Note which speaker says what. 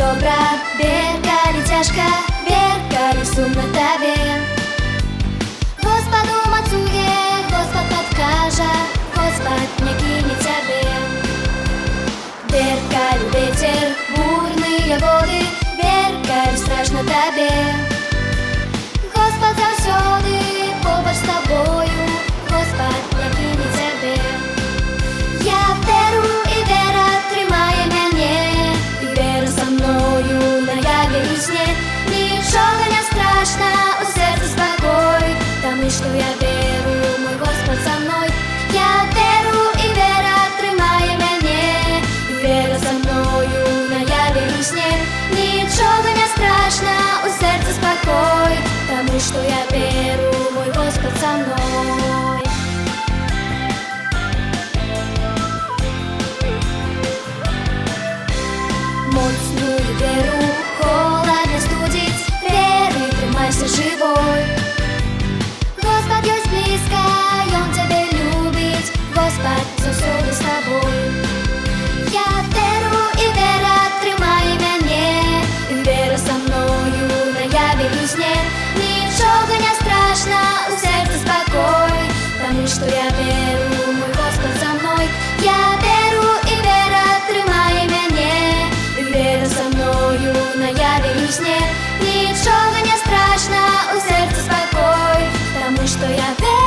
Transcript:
Speaker 1: добра, вер, калі цяжка, вер, калі сумна табе. Господ умацуе, Господ падкажа, Господ не кіне цябе. Вер, калі вецер, бурныя воды, вер, калі страшна табе. Господ заўсёды побач з табою, Господ не кіне цябе. Я веру, і вера трымае мяне, і вера са мною наяве і сне. Нічога не страшна, у сэрцы спакой, таму што я веру, мой Господ са мной. Я веру, і вера трымае мяне, і вера са мною наяве і сне. Нічога не страшна, у сэрцы спакой, таму што я веру, мой Господ са мной. Моцную веру холад не студзіць, веры трымайся жывой. Господ ёсць блізка, Ён цябе любіць, Господ заўсёды з табой. Я веру, і вера трымае мяне, і вера са мною наяве і сне. Нічога не страшна, у сэрцы спакой, таму што я веру, мой Господ са мной. Я веру, і вера трымае мяне, і вера са мною наяве і сне. Нічога не страшна, у сэрцы спакой, таму што я веру.